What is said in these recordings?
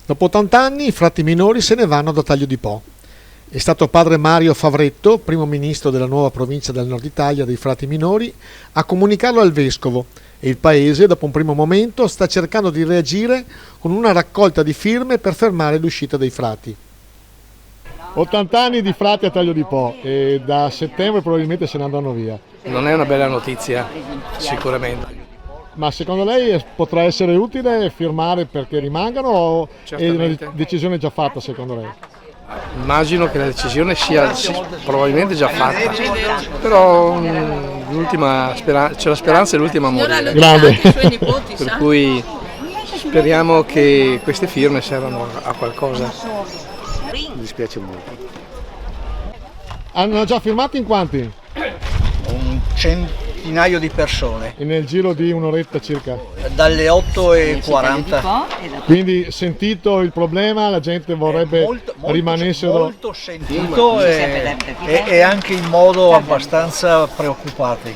Dopo 80 anni i frati minori se ne vanno da Taglio di Po. È stato padre Mario Favretto, primo ministro della nuova provincia del Nord Italia dei frati minori, a comunicarlo al vescovo e il paese, dopo un primo momento, sta cercando di reagire con una raccolta di firme per fermare l'uscita dei frati. 80 anni di frati a Taglio di Po e da settembre probabilmente se ne andranno via. Non è una bella notizia, sicuramente. Ma secondo lei potrà essere utile firmare perché rimangano o è una decisione già fatta secondo lei? Immagino che la decisione sia probabilmente già fatta, però c'è la speranza è l'ultima a morire. Grande. Per cui speriamo che queste firme servano a qualcosa. Mi dispiace molto. Hanno già firmato in quanti? Un centinaio di persone, E nel giro di un'oretta circa. dalle 8:40. Quindi sentito il problema, la gente vorrebbe rimanessero. Molto sentito e anche in modo abbastanza preoccupati.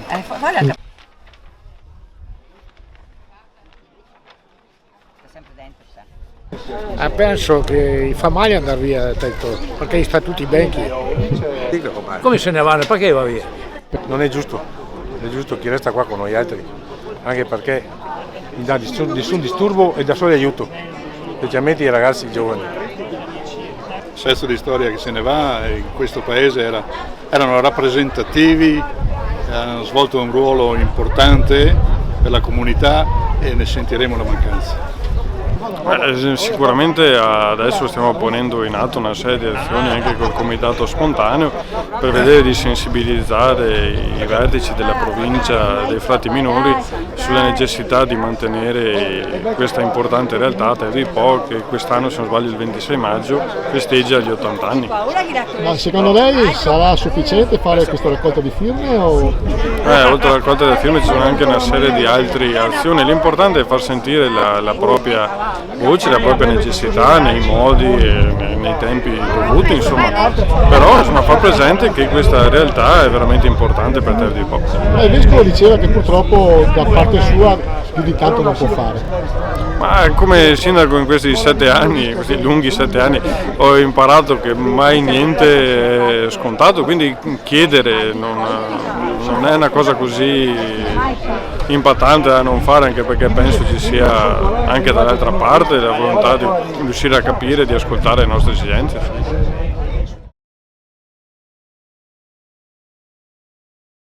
Penso che fa male andare via perché sta tutti benchi. Come se ne vanno? Perché va via? Non è giusto chi resta qua con noi altri, anche perché non dà nessun disturbo e dà solo aiuto, specialmente i ragazzi giovani. Pezzo di storia che se ne va, in questo paese erano rappresentativi, hanno svolto un ruolo importante per la comunità e ne sentiremo la mancanza. Sicuramente adesso stiamo ponendo in atto una serie di azioni anche col comitato spontaneo per vedere di sensibilizzare i vertici della provincia dei frati minori sulla necessità di mantenere questa importante realtà Taglio di Po che quest'anno, se non sbaglio il 26 maggio, festeggia gli 80 anni. Ma secondo lei sarà sufficiente fare questa raccolta di firme? Oltre alla raccolta delle firme ci sono anche una serie di altre azioni, l'importante è far sentire la propria voce, la propria necessità nei modi e nei tempi dovuti, insomma. Però far presente che questa realtà è veramente importante per Taglio di Po. Il vescovo diceva che purtroppo da parte sua più di tanto non può fare. Ma come sindaco in questi 7 anni, questi lunghi 7 anni, ho imparato che mai niente è scontato, quindi chiedere non è una cosa così impattante da non fare, anche perché penso ci sia anche dall'altra parte la volontà di riuscire a capire e di ascoltare le nostre esigenze.